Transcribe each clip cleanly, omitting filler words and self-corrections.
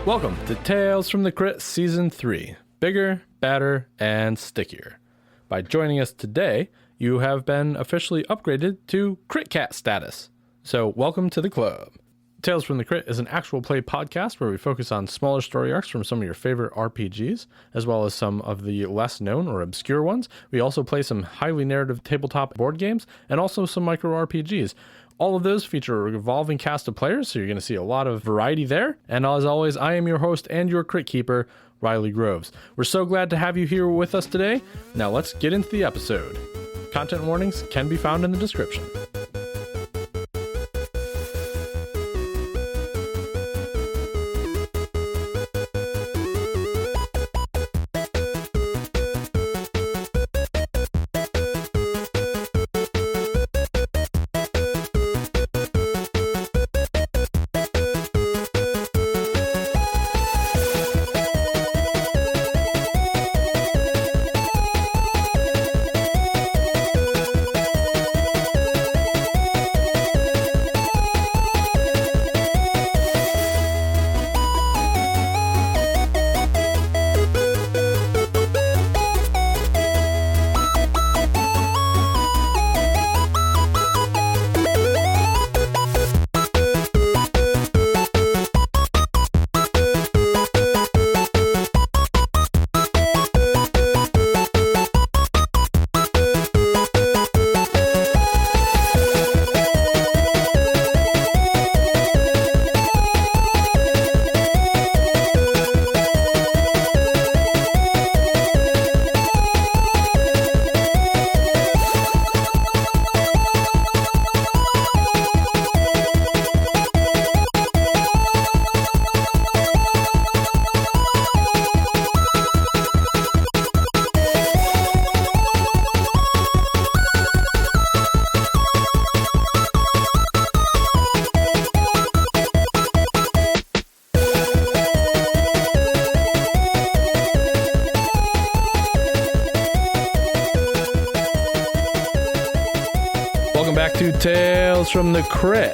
Welcome to Tales from the Crit Season 3, Bigger, Badder, and Stickier. By joining us today, you have been officially upgraded to Crit Cat status. So welcome to the club. Tales from the Crit is an actual play podcast where we focus on smaller story arcs from some of your favorite RPGs, as well as some of the less known or obscure ones. We also play some highly narrative tabletop board games and also some micro RPGs. All of those feature a revolving cast of players, so you're going to see a lot of variety there. And as always, I am your host and your crit keeper, Riley Groves. We're so glad to have you here with us today. Now let's get into the episode. Content warnings can be found in the description. Tales from the Crit.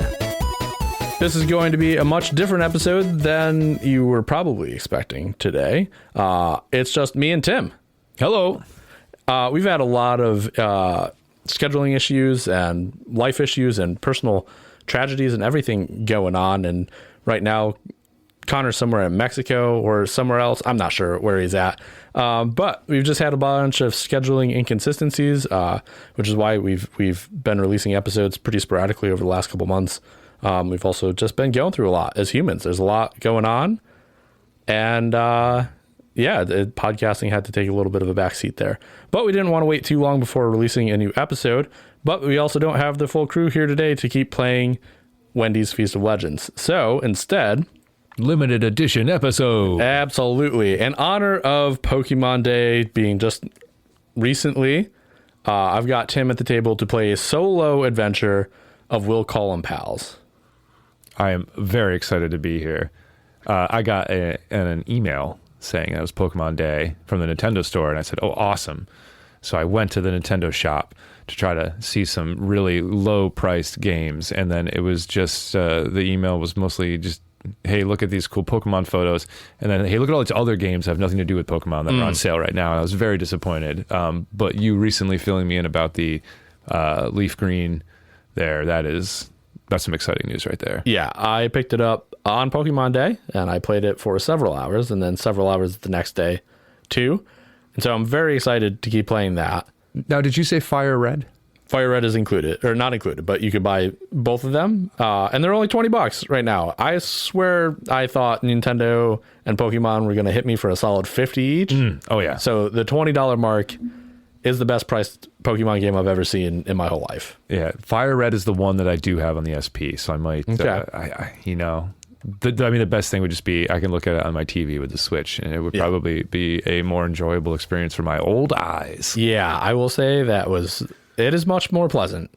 This is going to be a much different episode than you were probably expecting today. It's just me and Tim. Hello. We've had a lot of scheduling issues and life issues and personal tragedies and everything going on. And right now, Connor's somewhere in Mexico or somewhere else. I'm not sure where he's at. But we've just had a bunch of scheduling inconsistencies, which is why we've been releasing episodes pretty sporadically over the last couple months. We've also just been going through a lot as humans. There's a lot going on. And podcasting had to take a little bit of a backseat there. But we didn't want to wait too long before releasing a new episode. But we also don't have the full crew here today to keep playing Wendy's Feast of Legends. So instead, limited edition episode. Absolutely. In honor of Pokemon Day being just recently, I've got Tim at the table to play a solo adventure of We'll Call 'Em Pals. I am very excited to be here. I got an email saying that it was Pokemon Day from the Nintendo store, and I said, oh, awesome. So I went to the Nintendo shop to try to see some really low-priced games, and then it was just, the email was mostly just, hey, look at these cool Pokemon photos. And then, hey, look at all these other games that have nothing to do with Pokemon that are on sale right now. And I was very disappointed. But you recently filling me in about the Leaf Green there, that's some exciting news right there. Yeah, I picked it up on Pokemon Day, and I played it for several hours, and then several hours the next day, too. And so I'm very excited to keep playing that. Now, did you say Fire Red? Fire Red is included, or not included, but you could buy both of them, and they're only $20 right now. I swear I thought Nintendo and Pokemon were going to hit me for a solid $50 each. Oh, yeah. So the $20 mark is the best priced Pokemon game I've ever seen in my whole life. Yeah, Fire Red is the one that I do have on the SP, so I might, the best thing would just be I can look at it on my TV with the Switch, and it would probably be a more enjoyable experience for my old eyes. Yeah, I will say it is much more pleasant.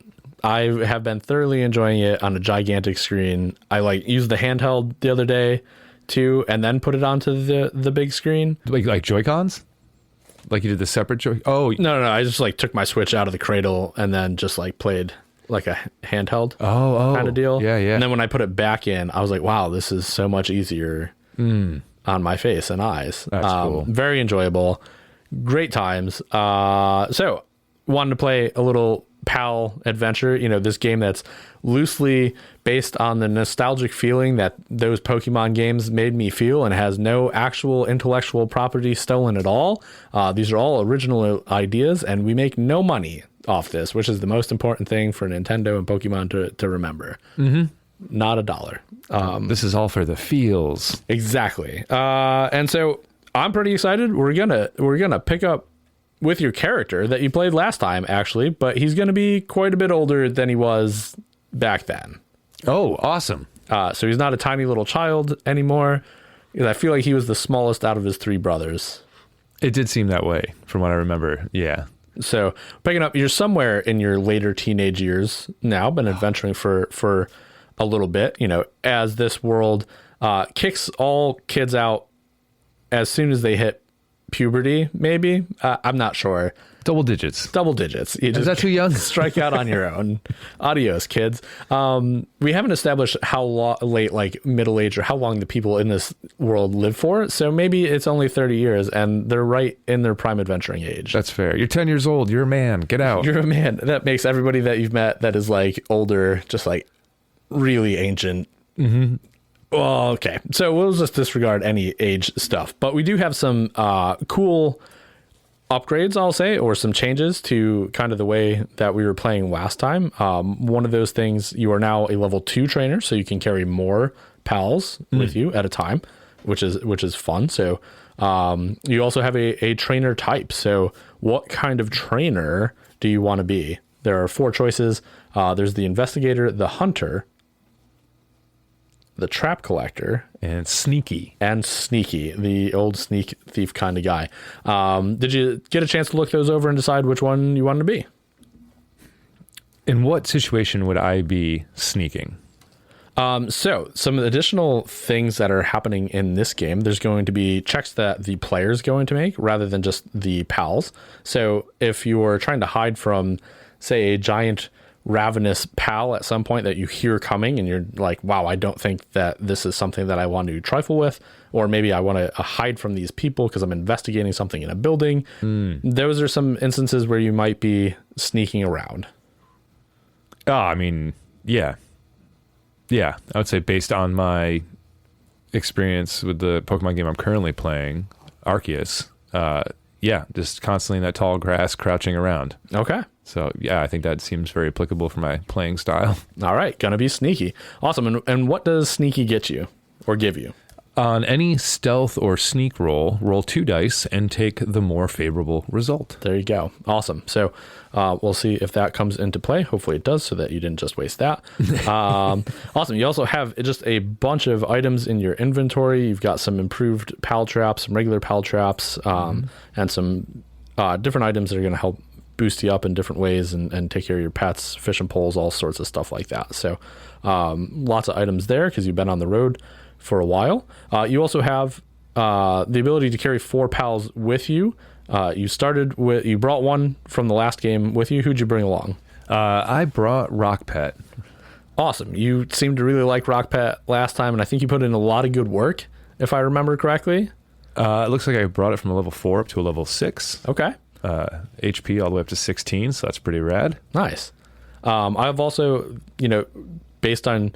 I have been thoroughly enjoying it on a gigantic screen. I used the handheld the other day too, and then put it onto the big screen. Like Joy-Cons? Like you did the separate Joy? Oh. No. I just took my Switch out of the cradle and then just played like a handheld kind of deal. Yeah. And then when I put it back in, I was like, wow, this is so much easier on my face and eyes. That's cool. Very enjoyable. Great times. So wanted to play a little PAL adventure, this game that's loosely based on the nostalgic feeling that those Pokemon games made me feel and has no actual intellectual property stolen at all. These are all original ideas, and we make no money off this, which is the most important thing for Nintendo and Pokemon to remember. Not a dollar. This is all for the feels. Exactly. And so I'm pretty excited. We're gonna pick up with your character that you played last time, actually, but he's going to be quite a bit older than he was back then. Oh, awesome. So he's not a tiny little child anymore. I feel like he was the smallest out of his three brothers. It did seem that way from what I remember. Yeah. So picking up, you're somewhere in your later teenage years now, been adventuring for a little bit, as this world kicks all kids out as soon as they hit puberty, maybe. I'm not sure. Double digits. You Is that too young? Strike out on your own. Adios, kids. We haven't established how late, like middle age, or how long the people in this world live for. So maybe it's only 30 years, and they're right in their prime adventuring age. That's fair. You're 10 years old. You're a man. Get out. You're a man. That makes everybody that you've met that is like older, just like really ancient. Well, okay. So we'll just disregard any age stuff. But we do have some cool upgrades, I'll say, or some changes to kind of the way that we were playing last time. One of those things, you are now a level 2 trainer, so you can carry more pals with you at a time, which is fun. So you also have a trainer type. So what kind of trainer do you want to be? There are 4 choices. There's the investigator, the hunter, the trap collector, and sneaky, the old sneak thief kind of guy. Did you get a chance to look those over and decide which one you wanted to be? In what situation would I be sneaking? So some additional things that are happening in this game, there's going to be checks that the player's going to make rather than just the pals. So if you're trying to hide from, say, a giant ravenous pal at some point that you hear coming and you're like, wow, I don't think that this is something that I want to trifle with, or maybe I want to hide from these people because I'm investigating something in a building. Those are some instances where you might be sneaking around. I mean, yeah, I would say based on my experience with the Pokemon game I'm currently playing, Arceus, just constantly in that tall grass crouching around. Okay. So, yeah, I think that seems very applicable for my playing style. All right. Gonna be sneaky. Awesome. And what does sneaky get you or give you? On any stealth or sneak roll 2 dice and take the more favorable result. There you go. Awesome. So we'll see if that comes into play. Hopefully it does, so that you didn't just waste that. Awesome. You also have just a bunch of items in your inventory. You've got some improved pal traps, some regular pal traps, and some different items that are going to help boost you up in different ways and take care of your pets, fishing poles, all sorts of stuff like that. So lots of items there because you've been on the road for a while. You also have the ability to carry 4 pals with you. You brought one from the last game with you. Who'd you bring along? I brought Rock Pet. Awesome. You seemed to really like Rock Pet last time, and I think you put in a lot of good work, if I remember correctly. It looks like I brought it from a level 4 up to a level 6. Okay. HP all the way up to 16, so that's pretty rad. Nice. I've also, based on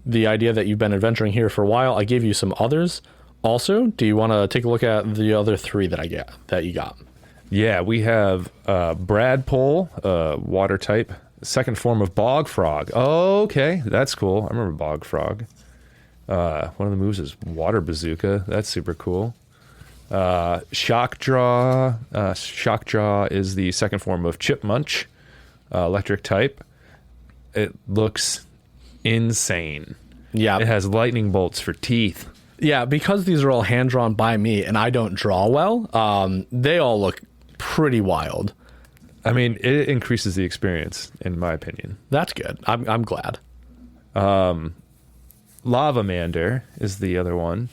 the idea that you've been adventuring here for a while, I gave you some others also. Do you want to take a look at the other 3 that you got? Yeah, we have Bradpole, water type, second form of Bog Frog. Oh, okay, that's cool. I remember Bog Frog. One of the moves is Water Bazooka. That's super cool. Shockjaw. Shockjaw is the second form of Chip Munch, electric type. It looks insane. Yeah. It has lightning bolts for teeth. Yeah, because these are all hand-drawn by me and I don't draw well, they all look pretty wild. I mean, it increases the experience, in my opinion. That's good. I'm glad. Lavamander is the other one.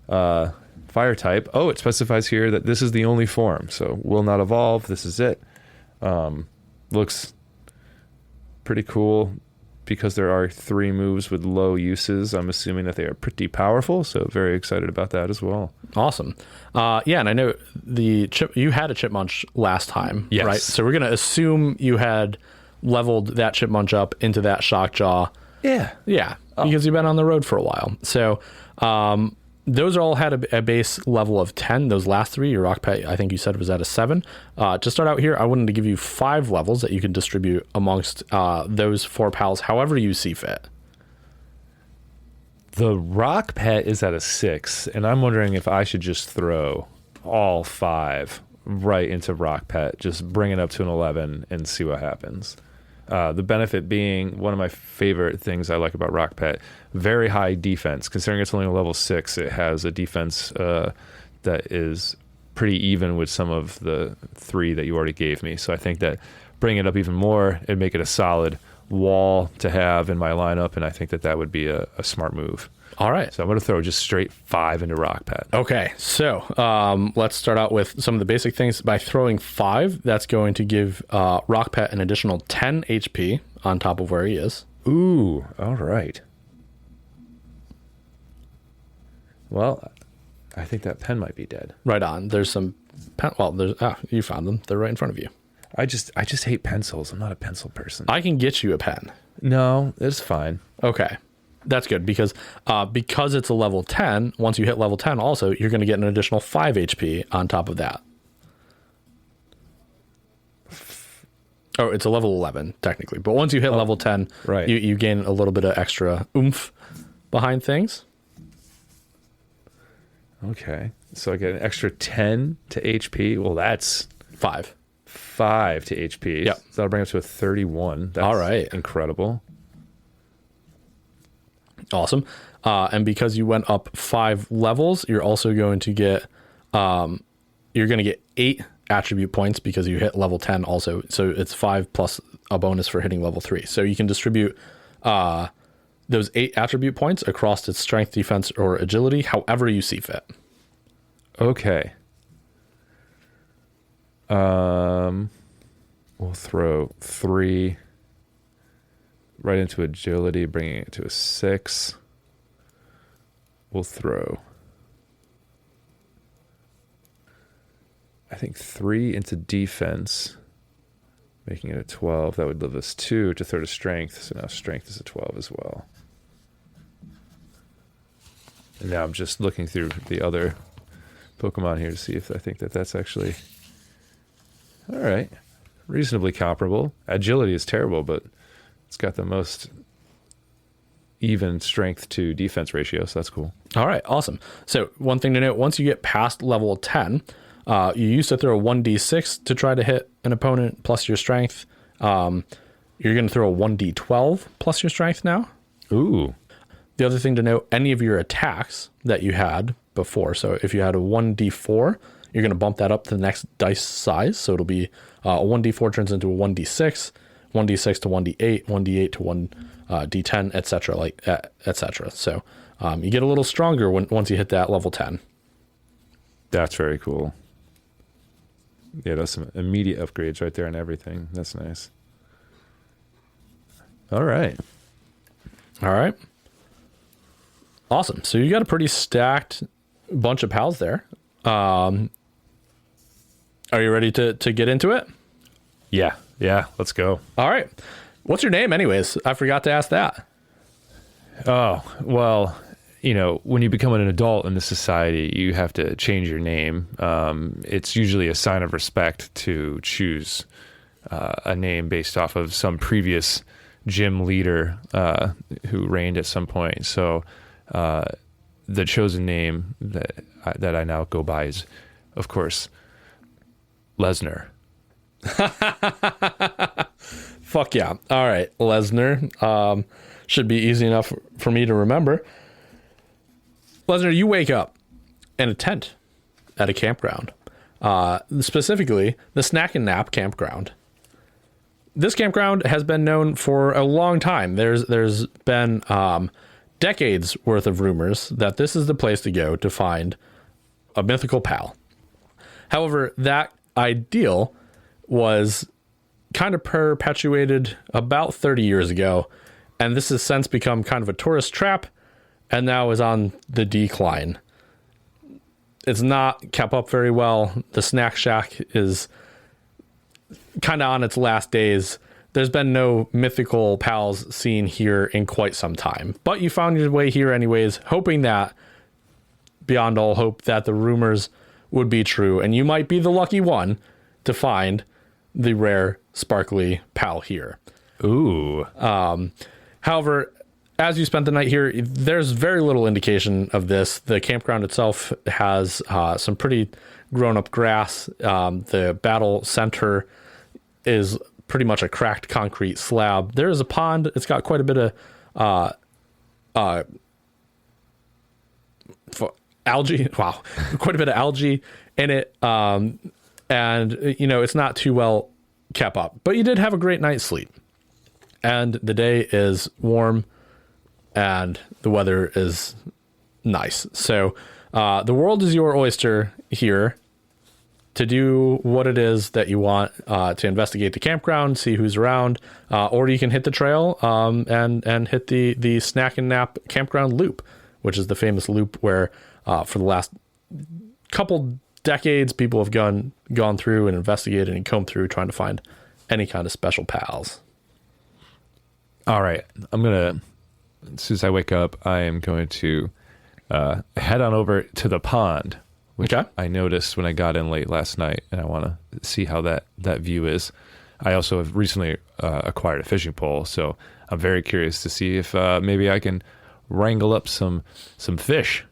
Fire type. Oh, it specifies here that this is the only form, so will not evolve. This is it. Looks pretty cool. because there are 3 moves with low uses, I'm assuming that they are pretty powerful. So very excited about that as well. Awesome. Yeah, and I know you had a Chipmunch last time, yes. right? So we're going to assume you had leveled that Chipmunch up into that Shockjaw. Yeah. Yeah, because you've been on the road for a while. So those all had a base level of 10. Those last 3, your Rock Pet, I think you said was at a 7. To start out here, I wanted to give you 5 levels that you can distribute amongst those 4 pals however you see fit. The Rock Pet is at a 6, and I'm wondering if I should just throw all 5 right into Rock Pet, just bring it up to an 11 and see what happens. The benefit being, one of my favorite things I like about Rock Pet, very high defense. Considering it's only a level 6, it has a defense that is pretty even with some of the 3 that you already gave me. So I think that bringing it up even more, it'd make it a solid wall to have in my lineup, and I think that would be a smart move. All right. So I'm going to throw just straight 5 into Rock Pet. Okay, so let's start out with some of the basic things. By throwing 5, that's going to give Rock Pet an additional 10 HP on top of where he is. Ooh, all right. Well, I think that pen might be dead. Right on. There's some pen. Well, you found them. They're right in front of you. I just hate pencils. I'm not a pencil person. I can get you a pen. No, it's fine. Okay. That's good because it's a level 10, once you hit level 10 also, you're going to get an additional 5 HP on top of that. Oh, it's a level 11, technically. But once you hit level 10, right. you gain a little bit of extra oomph behind things. Okay. So I get an extra 10 to HP. Well, that's 5 to HP. Yep. So that'll bring us to a 31. That's all right. Incredible. Awesome. And because you went up 5 levels, you're also going to get 8 attribute points because you hit level 10 also. So it's 5 plus a bonus for hitting level 3. So you can distribute those 8 attribute points across its strength, defense, or agility, however you see fit. Okay. We'll throw 3 right into agility, bringing it to a 6. We'll throw, I think, 3 into defense, making it a 12. That would give us 2 to throw to strength. So now strength is a 12 as well. And now I'm just looking through the other Pokemon here to see if I think that's actually all right. Reasonably comparable. Agility is terrible, but it's got the most even strength to defense ratio, so that's cool. All right, awesome. So one thing to note, once you get past level 10, you used to throw a 1d6 to try to hit an opponent plus your strength. You're going to throw a 1d12 plus your strength now. Ooh. The other thing to note, any of your attacks that you had before, so if you had a 1d4, you're going to bump that up to the next dice size. So it'll be a 1d4 turns into a 1d6, 1d6 to 1d8, 1d8 to 1d10, etc. etc. So you get a little stronger once you hit that level 10. That's very cool. Yeah, that's some immediate upgrades right there and everything. That's nice. All right. Awesome. So you got a pretty stacked bunch of pals there. Are you ready to get into it? Yeah, let's go. All right. What's your name anyways? I forgot to ask that. Oh, well, when you become an adult in this society, you have to change your name. It's usually a sign of respect to choose a name based off of some previous gym leader who reigned at some point. So the chosen name that I now go by is, of course, Lesnar. Fuck yeah. All right, Lesnar. Should be easy enough for me to remember. Lesnar, you wake up in a tent at a campground, specifically the Snack and Nap campground. This campground has been known for a long time. There's been decades worth of rumors that this is the place to go to find a mythical pal. However, that ideal was kind of perpetuated about 30 years ago and this has since become kind of a tourist trap and now is on the decline. It's not kept up very well. The snack shack is kind of on its last days. There's been no mythical pals seen here in quite some time, but you found your way here anyways, hoping that, beyond all hope, that the rumors would be true, and you might be the lucky one to find the rare sparkly pal here. Ooh. However, as you spent the night here, there's very little indication of this. The campground itself has some pretty grown-up grass. The battle center is pretty much a cracked concrete slab. There is a pond. It's got quite a bit of algae. Wow, quite a bit of algae in it. And it's not too well kept up. But you did have a great night's sleep, and the day is warm. And the weather is nice. So the world is your oyster here to do what it is that you want, to investigate the campground, see who's around, or you can hit the trail and hit the snack and nap campground loop, which is the famous loop where for the last couple decades people have gone through and investigated and combed through trying to find any kind of special pals. All right. As soon as I wake up, I am going to head on over to the pond, which I noticed when I got in late last night, and I want to see how that view is. I also have recently acquired a fishing pole, so I'm very curious to see if maybe I can wrangle up some fish.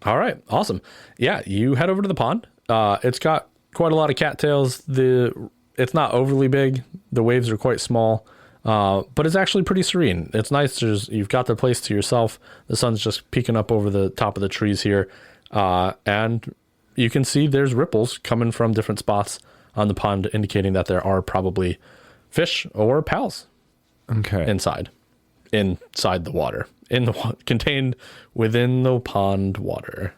All right, awesome. Yeah, you head over to the pond. It's got quite a lot of cattails. It's not overly big. The waves are quite small. But it's actually pretty serene. It's nice. You've got the place to yourself. The sun's just peeking up over the top of the trees here. And you can see there's ripples coming from different spots on the pond, indicating that there are probably fish or pals inside the water, contained within the pond water.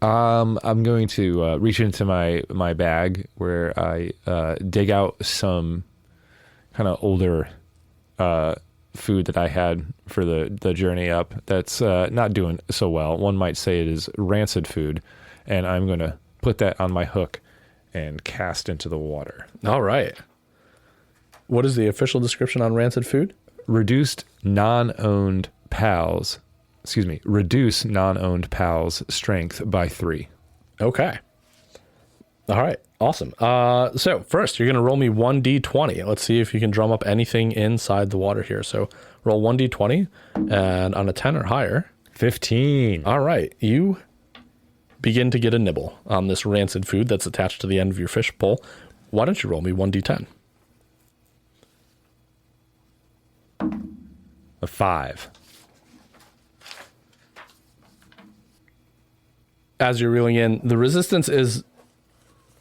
I'm going to reach into my bag where I dig out some kind of older food that I had for the journey up that's not doing so well. One might say it is rancid food, and I'm going to put that on my hook and cast into the water. All right. What is the official description on rancid food? Reduce non-owned pals strength by 3. Okay. All right. Awesome. So first, you're going to roll me 1d20. Let's see if you can drum up anything inside the water here. So roll 1d20, and on a 10 or higher. 15. All right. You begin to get a nibble on this rancid food that's attached to the end of your fish pole. Why don't you roll me 1d10? A 5. As you're reeling in, the resistance is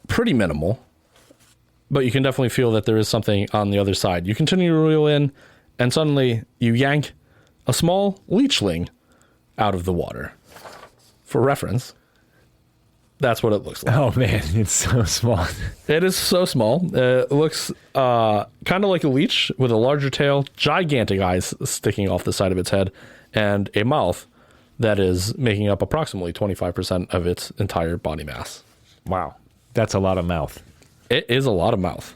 pretty minimal, but you can definitely feel that there is something on the other side. You continue to reel in, and suddenly you yank a small leechling out of the water. For reference, that's what it looks like. Oh man, it's so small. It is so small. It looks kind of like a leech with a larger tail, gigantic eyes sticking off the side of its head, and a mouth that is making up approximately 25% of its entire body mass. Wow. That's a lot of mouth. It is a lot of mouth.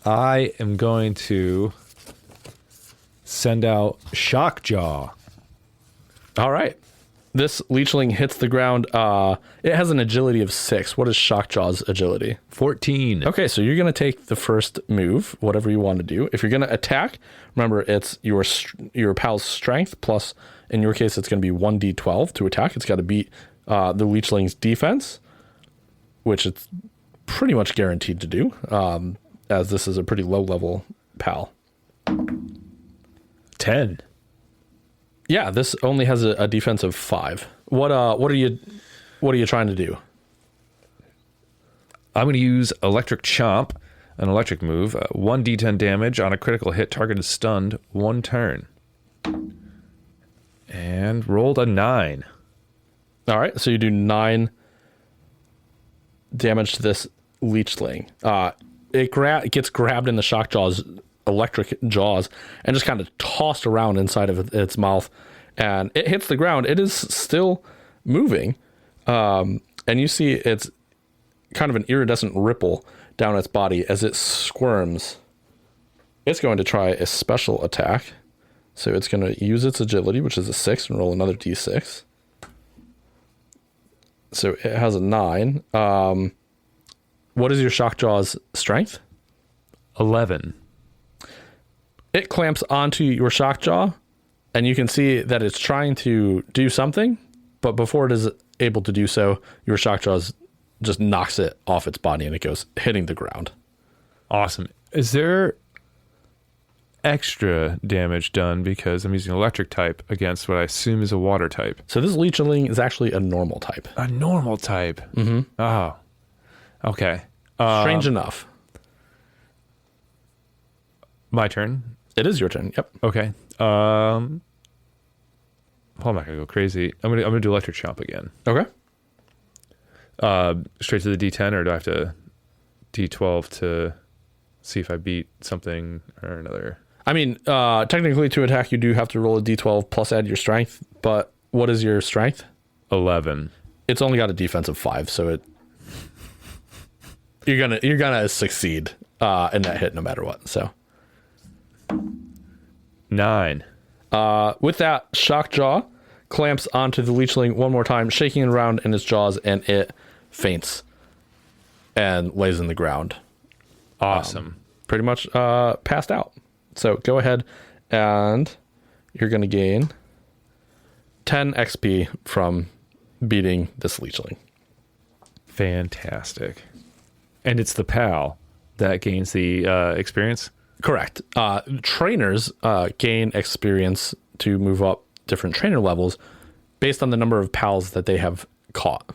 I am going to send out Shockjaw. All right. This leechling hits the ground. It has an agility of 6. What is Shockjaw's agility? 14. Okay, so you're going to take the first move, whatever you want to do. If you're going to attack, remember it's your pal's strength plus, in your case, it's going to be 1d12 to attack. It's got to beat the leechling's defense, which it's pretty much guaranteed to do, as this is a pretty low-level pal. 10. Yeah, this only has a defense of 5. What are you trying to do? I'm going to use Electric Chomp, an electric move. 1d10 damage on a critical hit. Target is stunned 1 turn. And rolled a 9. All right, so you do 9 damage to this leechling. it gets grabbed in the shock jaw's electric jaws and just kind of tossed around inside of its mouth, and it hits the ground. It is still moving, and you see it's kind of an iridescent ripple down its body as it squirms. It's going to try a special attack, so it's going to use its agility, which is a 6, and roll another d6. So it has a 9. What is your shock jaw's strength? 11. It clamps onto your shock jaw, and you can see that it's trying to do something, but before it is able to do so, your shock jaw just knocks it off its body, and it goes hitting the ground. Awesome. Is there extra damage done because I'm using electric type against what I assume is a water type? So this leechling is actually a normal type. A normal type? Mm-hmm. Oh. Okay. Strange enough. My turn? It is your turn. Yep. Okay. I'm not gonna go crazy. I'm gonna do electric chomp again. Okay. Straight to the D10, or do I have to D12 to see if I beat something or another? I mean, technically to attack, you do have to roll a D12 plus add your strength. But what is your strength? 11. It's only got a defense of 5, so you're gonna succeed in that hit no matter what. So 9. With that, shock jaw clamps onto the leechling one more time, shaking it around in its jaws, and it faints and lays in the ground. Awesome. Pretty much passed out. So go ahead, and you're going to gain 10 XP from beating this leechling. Fantastic. And it's the PAL that gains the experience? Correct. Trainers gain experience to move up different trainer levels based on the number of pals that they have caught.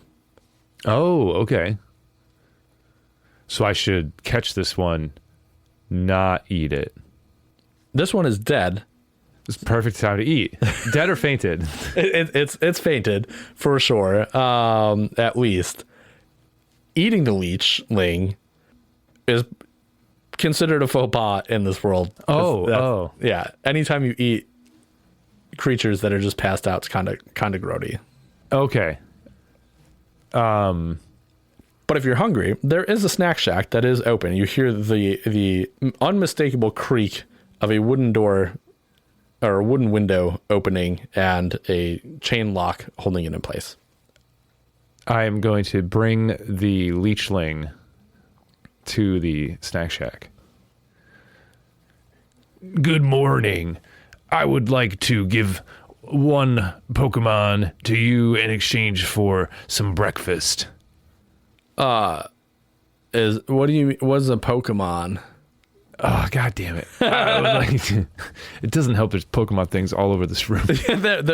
Oh, okay. So I should catch this one, not eat it. This one is dead. It's perfect time to eat. Dead or fainted? It's fainted for sure. At least eating the leechling is considered a faux pas in this world. Yeah. Anytime you eat creatures that are just passed out, it's kind of grody. Okay. But if you're hungry, there is a snack shack that is open. You hear the unmistakable creak of a wooden door or a wooden window opening and a chain lock holding it in place. I am going to bring the leechling to the snack shack. Good morning. I would like to give one Pokemon to you in exchange for some breakfast. What is a Pokemon? Oh, God damn it. I would like to, it doesn't help there's Pokemon things all over this room.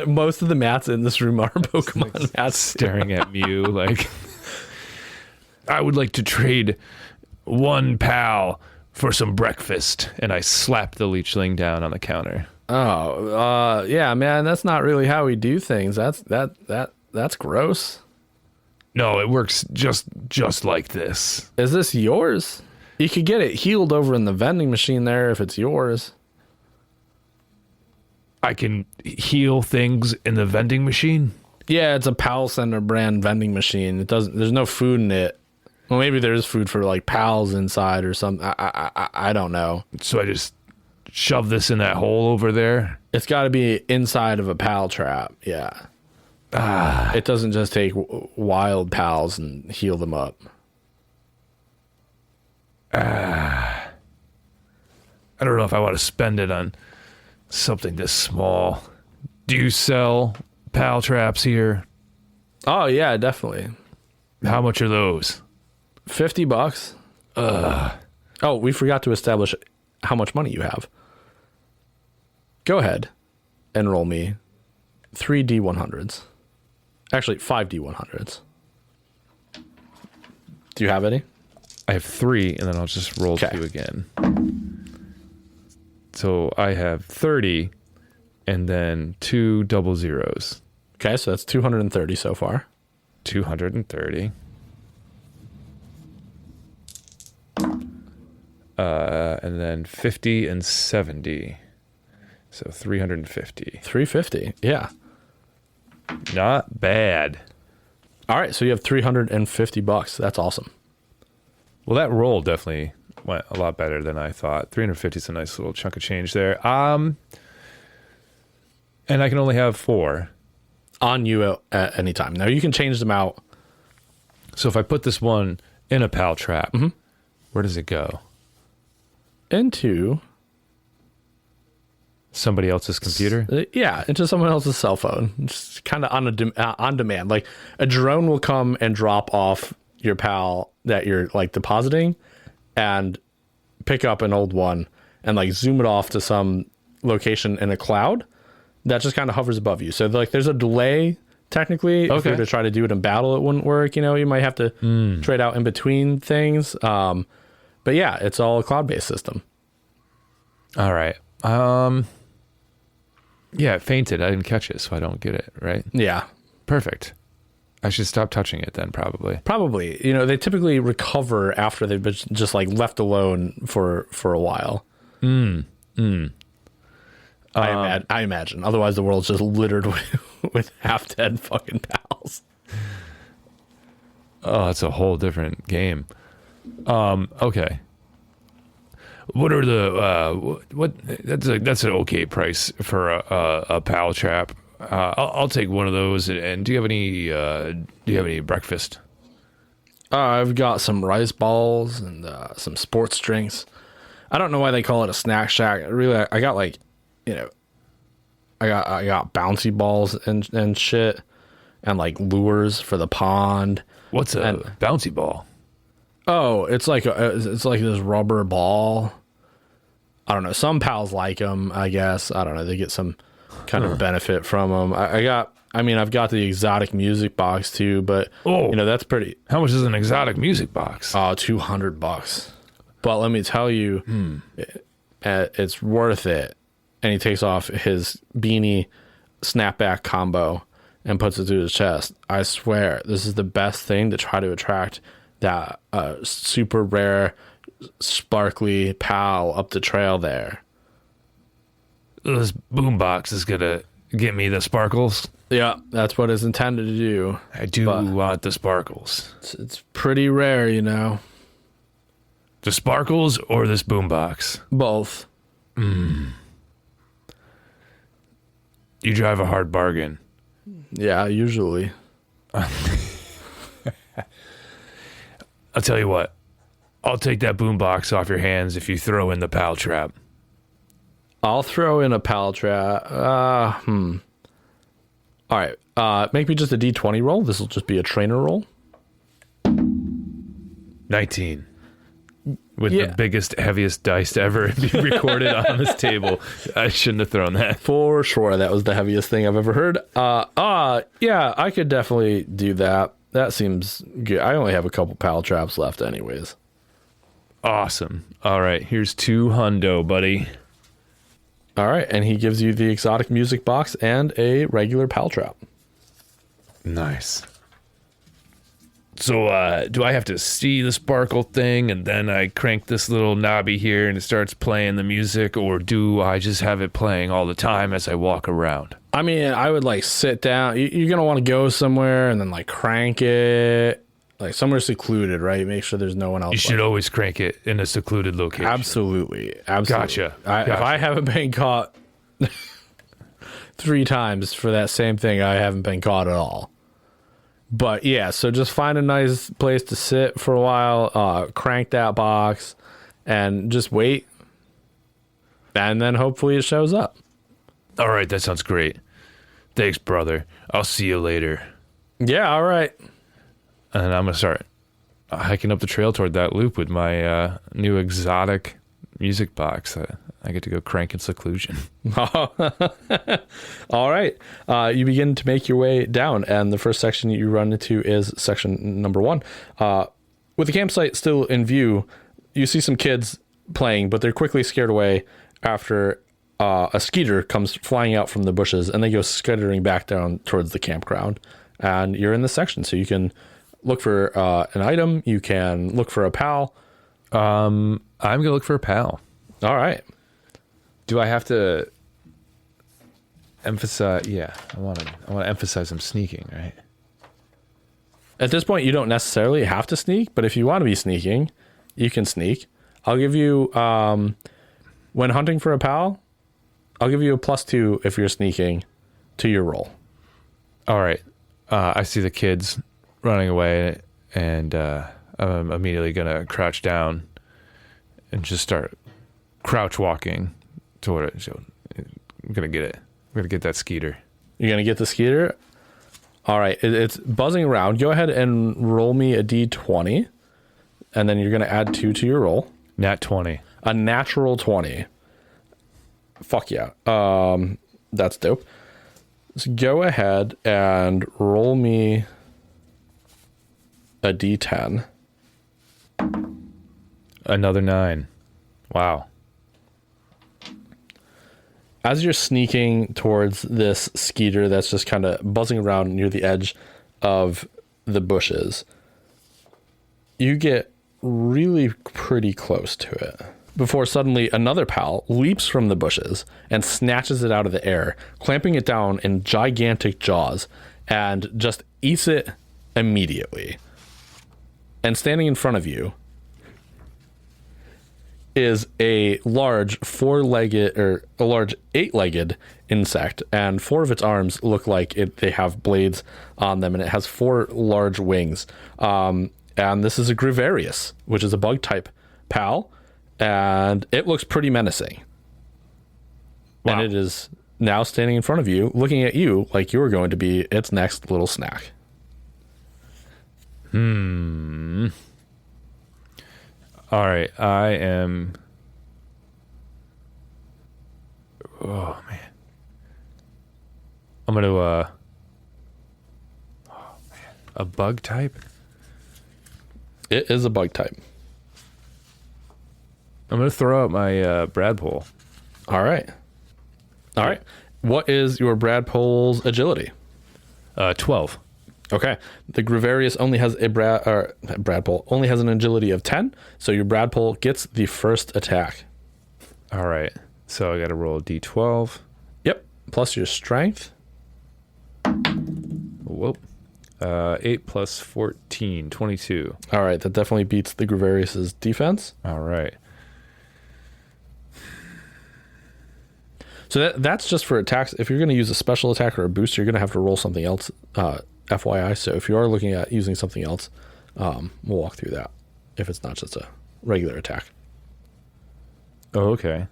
Most of the mats in this room are Pokemon mats. Staring at Mew like, I would like to trade one pal for some breakfast. And I slapped the leechling down on the counter. Oh, yeah, man, that's not really how we do things. That's gross. No, it works just like this. Is this yours? You could get it healed over in the vending machine there if it's yours. I can heal things in the vending machine? Yeah, it's a Pal Center brand vending machine. There's no food in it. Well, maybe there's food for like pals inside or something. I don't know. So I just shove this in that hole over there? It's got to be inside of a pal trap. Yeah. It doesn't just take wild pals and heal them up. I don't know if I want to spend it on something this small. Do you sell pal traps here? Oh, yeah, definitely. How much are those? $50. Oh, we forgot to establish how much money you have. Go ahead and roll me 3 D100s. Actually, 5 D100s. Do you have any? I have 3, and then I'll just roll 2 again. So I have 30, and then 2 double zeros. Okay, so that's 230 so far. 230. and then 50 and 70. So 350. 350. Yeah. Not bad. All right. So you have $350. That's awesome. Well, that roll definitely went a lot better than I thought. 350 is a nice little chunk of change there. And I can only have 4 on you at any time. Now you can change them out. So if I put this one in a pal trap, where does it go? Into somebody else's computer? Yeah, into someone else's cell phone. Just kind of on demand. Like a drone will come and drop off your pal that you're like depositing and pick up an old one and like zoom it off to some location in a cloud that just kind of hovers above you. So like there's a delay technically. If you were to try to do it in battle, it wouldn't work. You know, you might have to trade out in between things. But yeah, it's all a cloud-based system. All right. Yeah, it fainted. I didn't catch it, so I don't get it, right? Yeah. Perfect. I should stop touching it then, probably. Probably. You know, they typically recover after they've been just like left alone for a while. I imagine. Otherwise, the world's just littered with half-dead fucking pals. Oh, that's a whole different game. Okay. What are the what? That's an okay price for a pal trap. I'll take one of those. And do you have any breakfast? I've got some rice balls and some sports drinks. I don't know why they call it a snack shack. Really, I got like, you know, I got bouncy balls and shit, and like lures for the pond. What's a bouncy ball? Oh, it's like this rubber ball. I don't know. Some pals like them, I guess. I don't know. They get some kind of benefit from them. I've got the exotic music box too, but you know, that's pretty. How much is an exotic music box? Oh, $200. But let me tell you, it's worth it. And he takes off his beanie snapback combo and puts it through his chest. I swear, this is the best thing to try to attract that super rare, sparkly pal up the trail there. This boombox is gonna get me the sparkles. Yeah, that's what it's intended to do. I do want the sparkles. It's pretty rare, you know. The sparkles or this boombox? Both. You drive a hard bargain. Yeah, usually. I'll tell you what. I'll take that boombox off your hands if you throw in the pal trap. I'll throw in a pal trap. All right. Make me just a D20 roll. This will just be a trainer roll. 19. With the biggest, heaviest dice to ever be recorded on this table. I shouldn't have thrown that. For sure. That was the heaviest thing I've ever heard. Yeah, I could definitely do that. That seems good. I only have a couple pal traps left anyways. Awesome. All right. Here's $200, buddy. All right. And he gives you the exotic music box and a regular pal trap. Nice. So, do I have to see the sparkle thing and then I crank this little knobby here and it starts playing the music, or do I just have it playing all the time as I walk around? I mean, I would like sit down. You're going to want to go somewhere and then like crank it, like somewhere secluded, right? Make sure there's no one else. You should always crank it in a secluded location. Absolutely. Gotcha. If I haven't been caught 3 times for that same thing, I haven't been caught at all. But yeah, so just find a nice place to sit for a while, crank that box, and just wait. And then hopefully it shows up. All right, that sounds great. Thanks, brother. I'll see you later. Yeah, all right. And I'm going to start hiking up the trail toward that loop with my new exotic music box. I get to go crank in seclusion. All right. You begin to make your way down, and the first section you run into is section number 1. With the campsite still in view, you see some kids playing, but they're quickly scared away after a skeeter comes flying out from the bushes, and they go scuttering back down towards the campground. And you're in this section, so you can look for an item, you can look for a pal, I'm going to look for a pal. All right. Do I have to emphasize? Yeah, I want to emphasize I'm sneaking, right? At this point, you don't necessarily have to sneak, but if you want to be sneaking, you can sneak. I'll give you, when hunting for a pal, I'll give you a +2 if you're sneaking to your roll. All right. I see the kids running away, and I'm immediately going to crouch down and just start crouch walking toward it. So I'm going to get it. I'm going to get that skeeter. You're going to get the skeeter? All right. It's buzzing around. Go ahead and roll me a d20, and then you're going to add 2 to your roll. Nat 20. A natural 20. Fuck yeah. That's dope. So go ahead and roll me a d10. Another 9. Wow. As you're sneaking towards this skeeter that's just kind of buzzing around near the edge of the bushes, you get really pretty close to it before suddenly another pal leaps from the bushes and snatches it out of the air, clamping it down in gigantic jaws, and just eats it immediately. And standing in front of you is a large 8-legged insect, and 4 of its arms look like they have blades on them, and it has 4 large wings. And this is a Grivarius, which is a bug type pal, and it looks pretty menacing. Wow. And it is now standing in front of you, looking at you like you are going to be its next little snack. All right, I am... Oh, man. I'm going to, Oh, man. A bug type? It is a bug type. I'm going to throw out my Brad pole. All right. What is your Bradpole's agility? 12. Okay. The Grivarius only has a Bradpole only has an agility of 10, so your Bradpole gets the first attack. All right. So I got to roll a d12. Yep. Plus your strength. Whoop. 8 plus 14, 22. All right. That definitely beats the Grivarius's defense. All right. So that's just for attacks. If you're going to use a special attack or a boost, you're going to have to roll something else, FYI. So if you are looking at using something else, we'll walk through that if it's not just a regular attack. Oh, okay.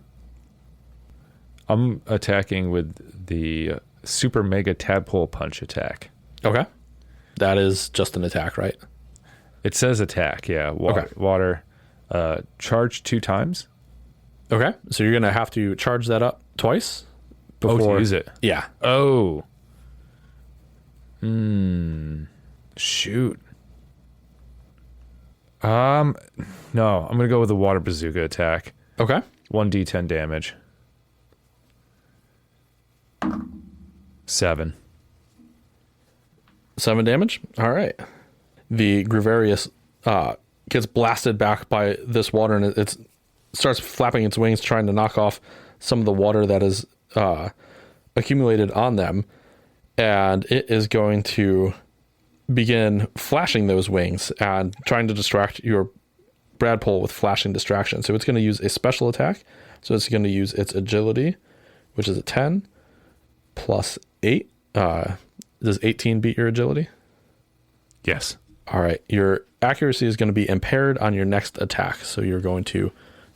I'm attacking with the Super Mega Tadpole Punch attack. Okay. That is just an attack, right? It says attack, yeah. Okay. Water. Charge 2 times. Okay. So you're going to have to charge that up twice before... to use it? Yeah. Oh. Shoot. No, I'm going to go with the Water Bazooka attack. Okay. 1d10 damage. 7. 7 damage? All right. The Grivarius gets blasted back by this water, and it starts flapping its wings, trying to knock off some of the water that is accumulated on them. And it is going to begin flashing those wings and trying to distract your Bradpole with flashing distraction. So it's going to use a special attack. So it's going to use its agility, which is a 10 plus 8. Does 18 beat your agility? Yes. All right. Your accuracy is going to be impaired on your next attack. So you're going to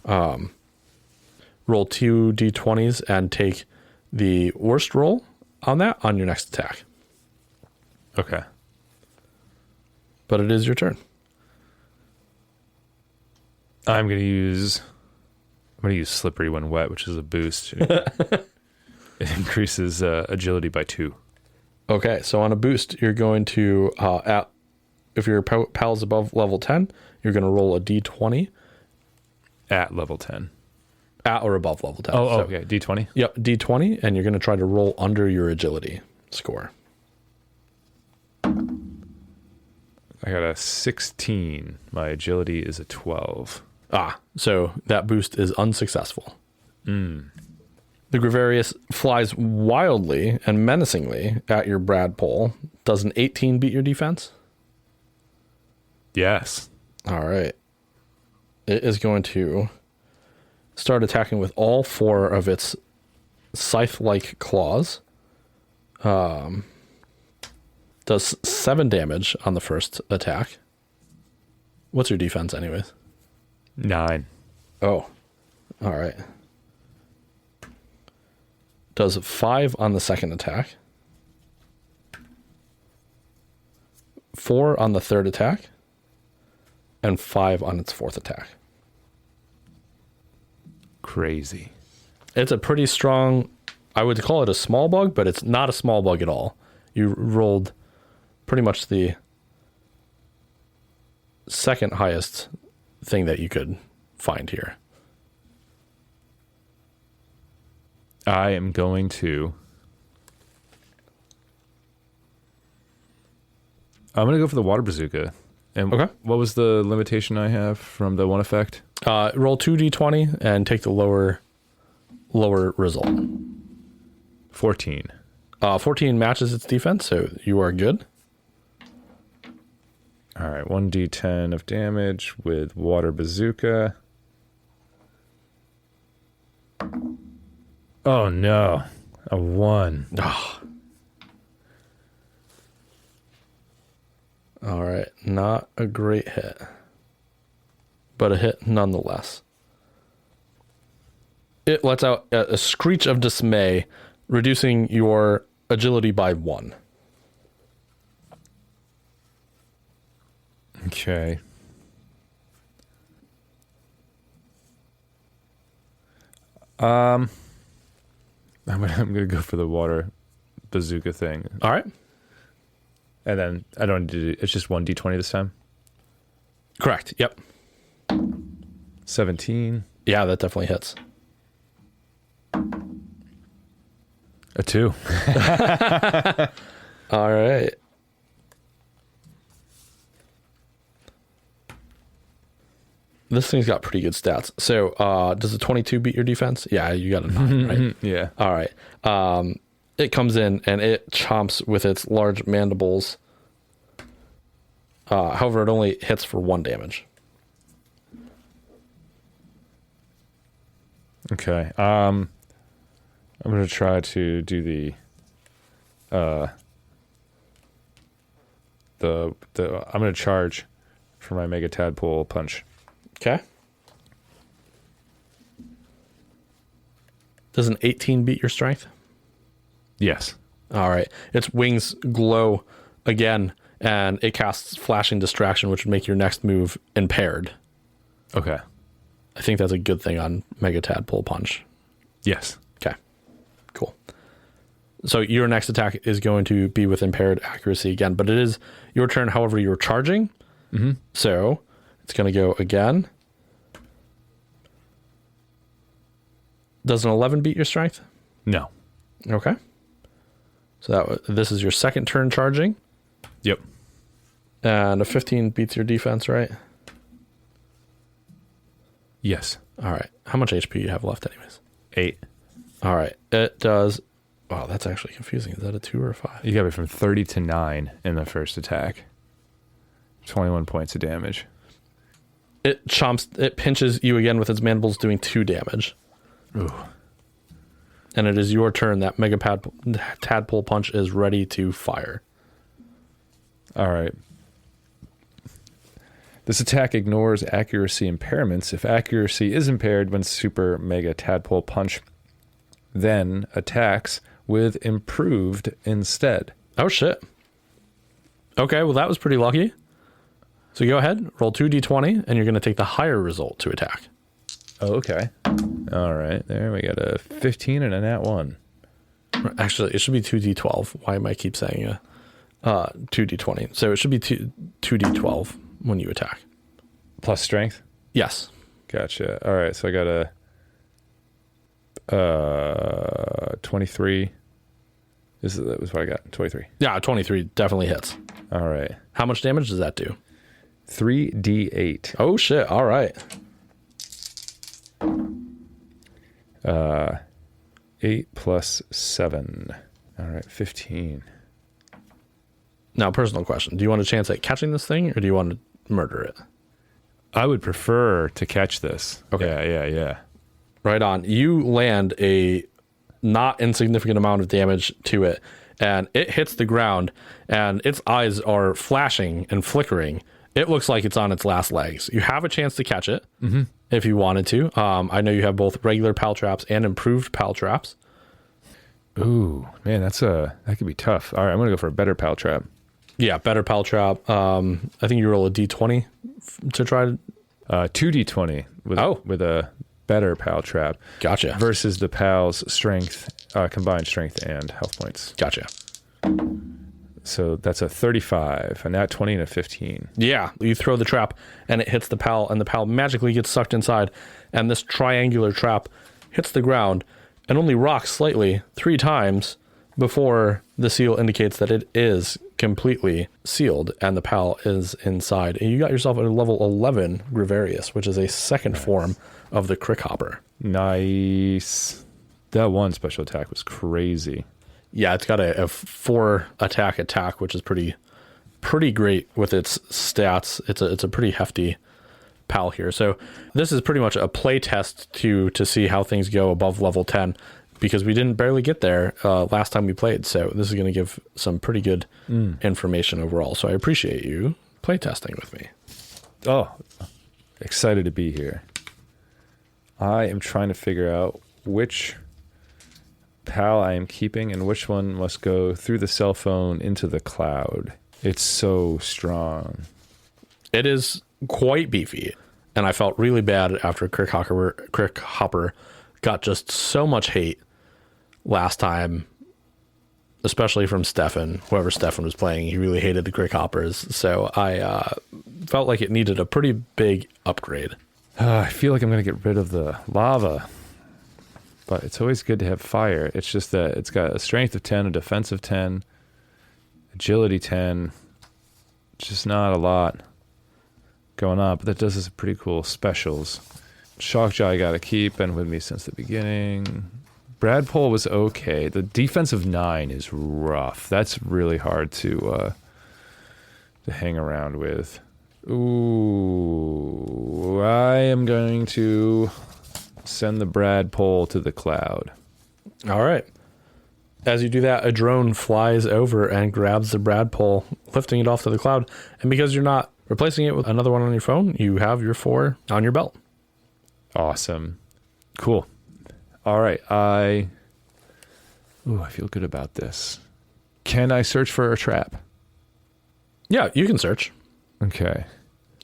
roll 2 d20s and take the worst roll on that on your next attack. Okay. But it is your turn. I'm going to use Slippery When Wet, which is a boost. It increases agility by 2. Okay, so on a boost, you're going to, if your pal's above level 10, you're going to roll a d20. At level 10. At or above level 10. Oh, okay, d20? Yep, d20, and you're going to try to roll under your agility score. I got a 16. My agility is a 12. So that boost is unsuccessful. The Gregarious flies wildly and menacingly at your Bradpole. Does an 18 beat your defense? Yes. All right. It is going to start attacking with all 4 of its scythe-like claws. Does 7 damage on the first attack. What's your defense anyways? 9. Oh. All right. Does 5 on the second attack. 4 on the third attack. And 5 on its fourth attack. Crazy. It's a pretty strong, I would call it a small bug, but it's not a small bug at all. You rolled pretty much the second highest thing that you could find here. I am going to... I'm going to go for the water bazooka. And Okay. what was the limitation I have from the one effect? Roll 2d20 and take the lower result. 14. 14 matches its defense, so you are good. All right, 1d10 of damage with water bazooka. Oh no, a 1. Oh. All right, not a great hit, but a hit nonetheless. It lets out a screech of dismay, reducing your agility by 1. Okay. I'm gonna go for the water bazooka thing, All right, and then I don't do. It's just 1d20 this time. correct. Yep. 17. Yeah, that definitely hits. A 2. All right. This thing's got pretty good stats. So, does a 22 beat your defense? Yeah, you got a 9, right? Yeah. All right. It comes in and it chomps with its large mandibles. However, it only hits for 1 damage. Okay. I'm gonna try to do the I'm gonna charge for my mega tadpole punch. Okay. Does an 18 beat your strength? Yes. All right. Its wings glow again, and it casts flashing distraction, which would make your next move impaired. Okay. I think that's a good thing on Mega Tadpole Punch. Yes. Okay. Cool. So your next attack is going to be with impaired accuracy again, but it is your turn. However, you're charging. Mm-hmm. So it's going to go again. Does an 11 beat your strength? No. Okay. So this is your second turn charging. Yep. And a 15 beats your defense, right? Yes. All right. How much HP do you have left anyways? 8. All right. It does... Wow, that's actually confusing. Is that a 2 or a 5? You got me from 30 to 9 in the first attack. 21 points of damage. It chomps... It pinches you again with its mandibles, doing 2 damage. Ooh. And it is your turn. That Mega Tadpole Punch is ready to fire. All right. This attack ignores accuracy impairments. If accuracy is impaired when Super Mega Tadpole Punch then attacks with improved instead. Oh, shit. Okay, well, that was pretty lucky. So go ahead, roll 2d20, and you're going to take the higher result to attack. Oh, okay. All right. There we got a 15 and a nat 1. Actually, it should be 2d12. Why am I keep saying 2d20? So it should be 2d12 when you attack. Plus strength? Yes. Gotcha. All right. So I got a 23. That was what I got. 23. Yeah, 23 definitely hits. All right. How much damage does that do? 3d8. Oh, shit. All right. 8 plus 7. All right, 15. Now, personal question. Do you want a chance at catching this thing, or do you want to murder it? I would prefer to catch this. Okay. Yeah. Right on. You land a not insignificant amount of damage to it, and it hits the ground, and its eyes are flashing and flickering. It looks like it's on its last legs. You have a chance to catch it if you wanted to. I know you have both regular pal traps and improved pal traps. Ooh, man, that could be tough. All right, I'm going to go for a better pal trap. Yeah, better pal trap. I think you roll a d20 to try to... 2d20 with a better pal trap. Gotcha. Versus the pal's strength, combined strength and health points. Gotcha. So that's a 35, a nat 20, and a 15. Yeah, you throw the trap, and it hits the pal, and the pal magically gets sucked inside, and this triangular trap hits the ground and only rocks slightly 3 times before the seal indicates that it is completely sealed and the pal is inside. And you got yourself a level 11 Grivarius, which is a second form of the Crick Hopper. Nice. That one special attack was crazy. Yeah, it's got a 4 attack, which is pretty great with its stats. It's a pretty hefty pal here. So this is pretty much a play test to see how things go above level 10, because we didn't barely get there last time we played. So this is going to give some pretty good information overall. So I appreciate you play testing with me. Oh, excited to be here. I am trying to figure out which pal I am keeping and which one must go through the cell phone into the cloud. It's so strong. It is quite beefy, and I felt really bad after Crick Hopper got just so much hate last time, especially from Stefan. Whoever Stefan was playing, he really hated the Crick Hoppers, so I felt like it needed a pretty big upgrade. I feel like I'm going to get rid of the lava, but it's always good to have fire. It's just that it's got a strength of 10, a defense of 10, agility 10. Just not a lot going on, but that does us pretty cool specials. Shockjaw I got to keep, been with me since the beginning. Bradpole was okay. The defensive 9 is rough. That's really hard to hang around with. Ooh, I am going to send the Bradpole to the cloud. All right. As you do that, a drone flies over and grabs the Bradpole, lifting it off to the cloud. And because you're not replacing it with another one on your phone, you have your 4 on your belt. Awesome. Cool. All right. I feel good about this. Can I search for a trap? Yeah, you can search. Okay.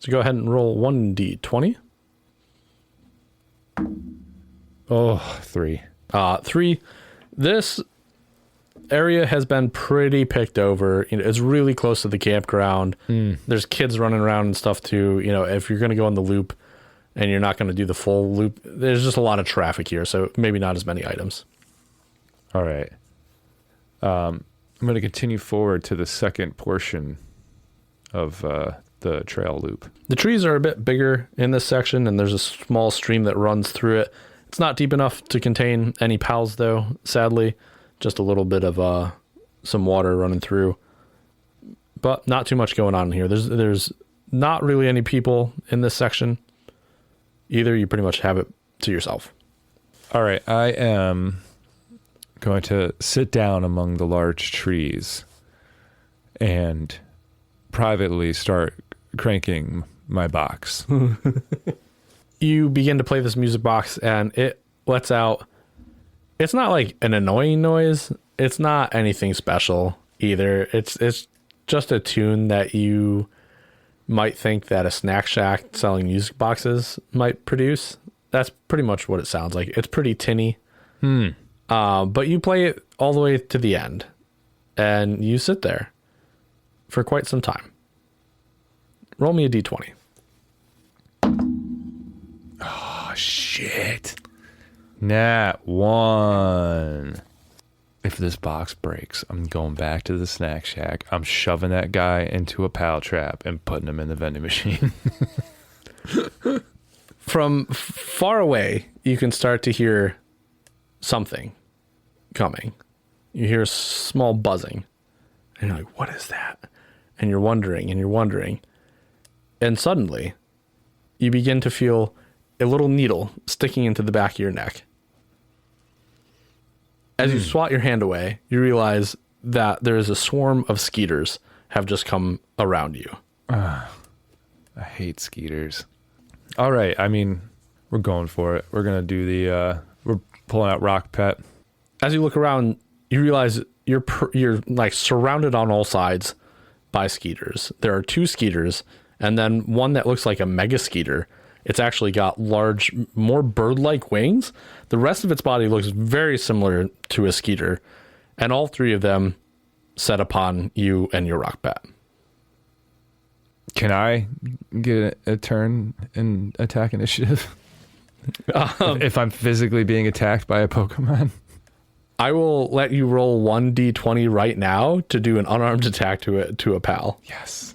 So go ahead and roll 1d20. Oh, 3. 3. This area has been pretty picked over. You know, it's really close to the campground. There's kids running around and stuff too. You know, if you're going to go on the loop and you're not going to do the full loop, there's just a lot of traffic here, so maybe not as many items. All right. I'm going to continue forward to the second portion of the trail loop. The trees are a bit bigger in this section, and there's a small stream that runs through it. It's not deep enough to contain any pals, though, sadly. Just a little bit of some water running through. But not too much going on here. There's not really any people in this section either. You pretty much have it to yourself. All right. I am going to sit down among the large trees and privately start cranking my box. You begin to play this music box, and it lets out... It's not like an annoying noise. It's not anything special either. It's just a tune that you might think that a snack shack selling music boxes might produce. That's pretty much what it sounds like. It's pretty tinny. But you play it all the way to the end, and you sit there for quite some time. Roll me a d20. Oh, shit. Nat 1. If this box breaks, I'm going back to the snack shack. I'm shoving that guy into a pal trap and putting him in the vending machine. From far away, you can start to hear something coming. You hear a small buzzing. And you're like, what is that? And you're wondering and you're wondering. And suddenly, you begin to feel a little needle sticking into the back of your neck. As you swat your hand away, you realize that there is a swarm of skeeters have just come around you. I hate skeeters. All right. I mean, we're going for it. We're going to do we're pulling out Rock Pet. As you look around, you realize you're like surrounded on all sides by skeeters. There are 2 skeeters and then one that looks like a mega skeeter. It's actually got large, more bird-like wings. The rest of its body looks very similar to a skeeter, and all 3 of them set upon you and your rock bat. Can I get a turn in attack initiative? If I'm physically being attacked by a Pokemon? I will let you roll 1d20 right now to do an unarmed attack to a pal. Yes.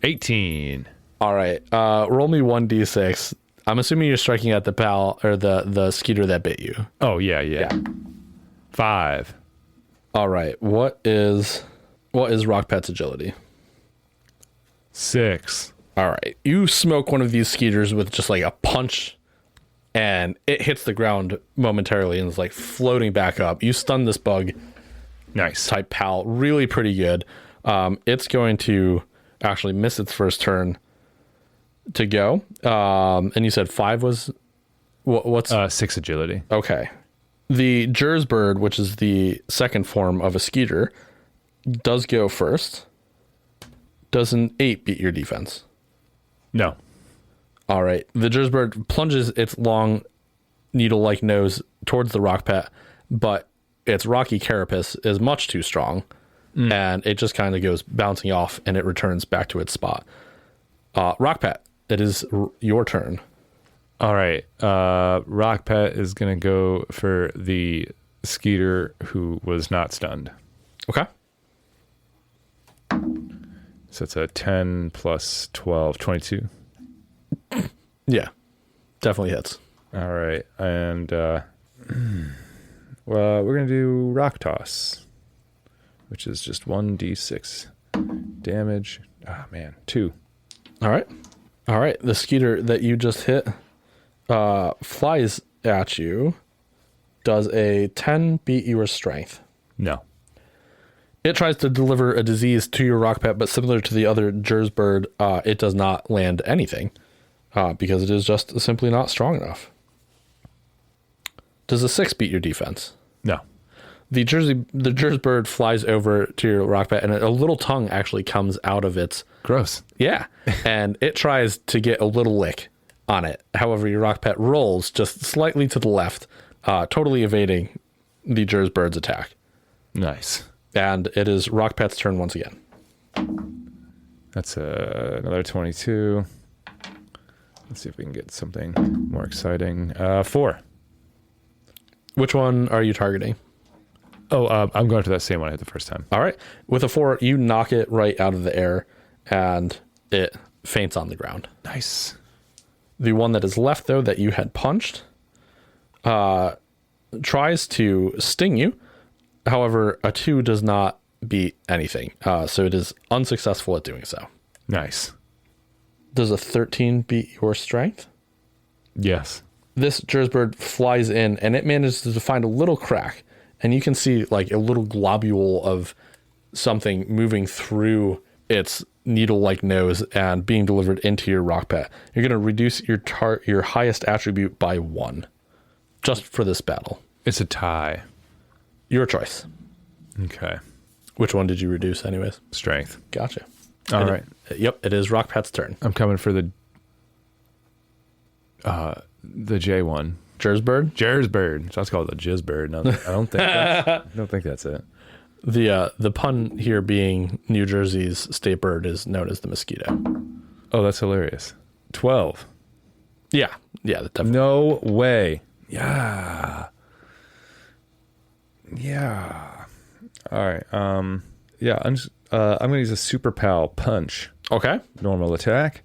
18. All right. Roll me 1d6. I'm assuming you're striking at the pal or the skeeter that bit you. Oh, yeah. 5. All right. What is Rock Pet's agility? 6. All right. You smoke one of these skeeters with just like a punch, and it hits the ground momentarily and is like floating back up. You stun this bug. Nice. Type pal. Really pretty good. It's going to actually miss its first turn to go. And you said 5 was what's 6 agility. Okay. The Jersbird, which is the second form of a skeeter, does go first. Does an 8 beat your defense? No. All right. The Jersbird plunges its long needle-like nose towards the rock pet, but its rocky carapace is much too strong, and it just kind of goes bouncing off, and it returns back to its spot. Rock pet, it is your turn. All right. Rock Pet is going to go for the skeeter who was not stunned. Okay. So it's a 10 plus 12, 22. Yeah. Definitely hits. All right. And well, we're going to do Rock Toss, which is just 1d6 damage. Ah, man. 2. All right. The skeeter that you just hit flies at you. Does a 10 beat your strength? No. It tries to deliver a disease to your rock pet, but similar to the other Jersbird, it does not land anything because it is just simply not strong enough. Does a 6 beat your defense? No. The Jersbird flies over to your rock pet, and a little tongue actually comes out of its... Gross. Yeah, and it tries to get a little lick on it. However, your rock pet rolls just slightly to the left, totally evading the Jersbird's attack. Nice. And it is Rock Pet's turn once again. That's another 22. Let's see if we can get something more exciting. 4. Which one are you targeting? Oh, I'm going for that same one I hit the first time. All right. With a 4, you knock it right out of the air, and it faints on the ground. Nice. The one that is left, though, that you had punched, tries to sting you. However, a 2 does not beat anything, so it is unsuccessful at doing so. Nice. Does a 13 beat your strength? Yes. This Jersbird flies in, and it manages to find a little crack, and you can see like a little globule of something moving through its needle-like nose and being delivered into your rock pet. You're going to reduce your highest attribute by 1, just for this battle. It's a tie. Your choice. Okay. Which one did you reduce anyways? Strength. Gotcha. All right. Yep, it is Rock Pet's turn. I'm coming for the J one. Jersbird? So let's call it the Jizzbird. No, I don't think that's it. The pun here being New Jersey's state bird is known as the mosquito. Oh, that's hilarious. 12. Yeah, definitely. No way. Yeah. All right. Yeah, I'm going to use a Super Pal Punch. Okay. Normal attack.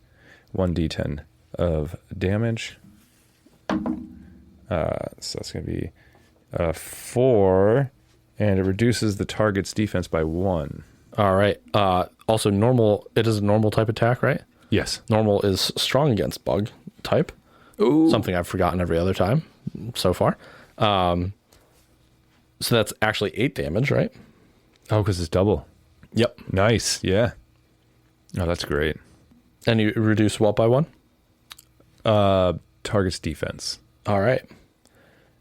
1d10 of damage. So that's going to be 4, and it reduces the target's defense by 1. All right. Also, normal. It is a normal type attack, right? Yes. Normal is strong against bug type. Ooh. Something I've forgotten every other time so far. So that's actually 8 damage, right? Oh, because it's double. Yep. Nice. Yeah. Oh, that's great. And you reduce what by 1? Target's defense. All right.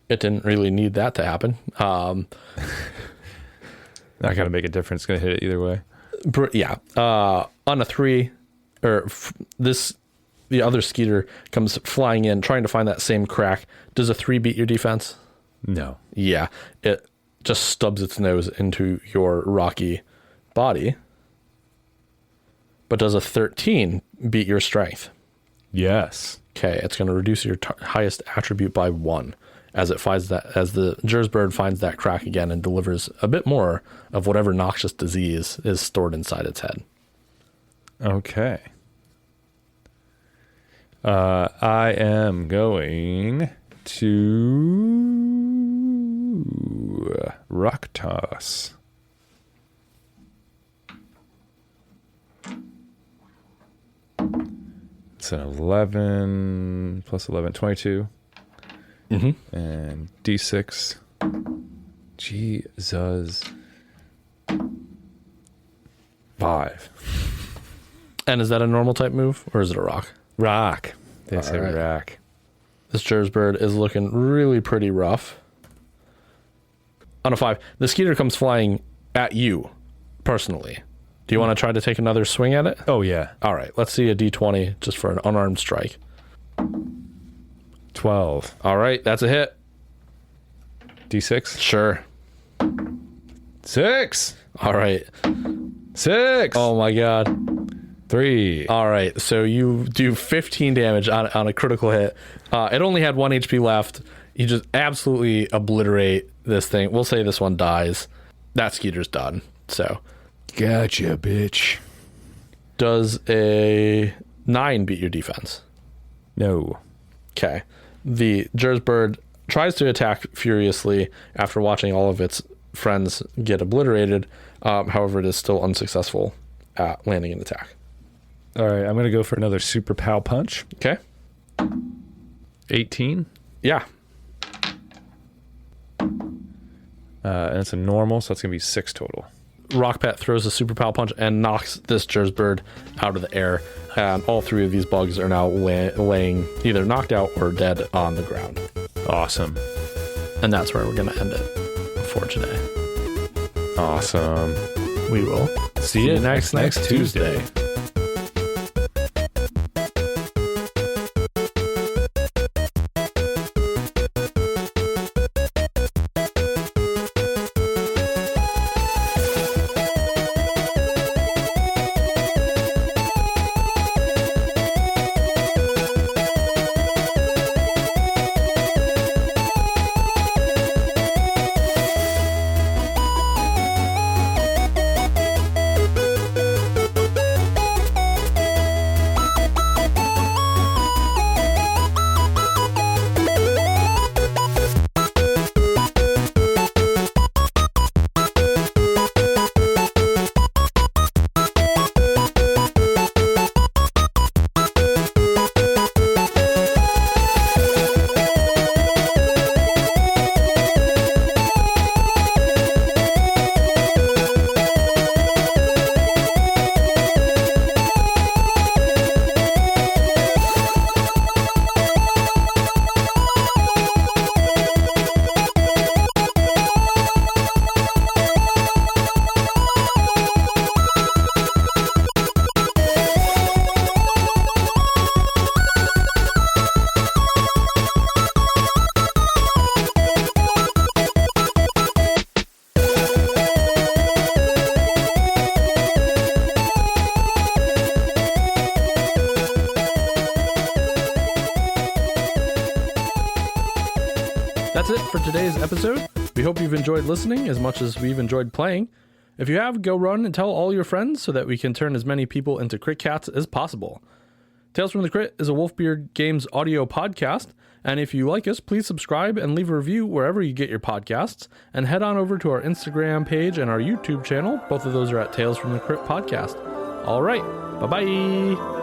It didn't really need that to happen. Not going to make a difference. It's going to hit it either way. Yeah. On a 3, the other skeeter comes flying in, trying to find that same crack. Does a 3 beat your defense? No. Yeah. It just stubs its nose into your rocky body. But does a 13 beat your strength? Yes. Okay, it's going to reduce your highest attribute by 1 as it finds that, as the Jersbird finds that crack again and delivers a bit more of whatever noxious disease is stored inside its head. Okay. I am going to rock toss. It's an 11 plus 11, 22. Mm-hmm. And D6. Jesus. 5. And is that a normal type move or is it a rock? Rock. They say right. rock. This Jersbird is looking really pretty rough. On a 5, the skeeter comes flying at you personally. Do you want to try to take another swing at it? Oh, yeah. All right, let's see a D20 just for an unarmed strike. 12. All right, that's a hit. D6. Sure. 6. All right. 6. Oh my God. 3. All right, so you do 15 damage on a critical hit. It only had 1 HP left. You just absolutely obliterate this thing. We'll say this one dies. That skeeter's done. So, Gotcha, bitch. does a 9 beat your defense? No. Okay. The Jersbird tries to attack furiously after watching all of its friends get obliterated. However, it is still unsuccessful at landing an attack. All right, I'm going to go for another super pow punch. Okay. 18. Yeah. And it's a normal, so it's going to be 6 total. Rock Pet throws a super power punch and knocks this Jersbird out of the air. And all 3 of these bugs are now laying either knocked out or dead on the ground. Awesome. And that's where we're going to end it for today. Awesome. We will See you next Tuesday. That's it for today's episode. We hope you've enjoyed listening as much as we've enjoyed playing. If you have, go run and tell all your friends so that we can turn as many people into Crit Cats as possible. Tales from the Crit is a Wolfbeard Games audio podcast, and if you like us, please subscribe and leave a review wherever you get your podcasts, and head on over to our Instagram page and our YouTube channel. Both of those are at Tales from the Crit Podcast. All right, bye-bye.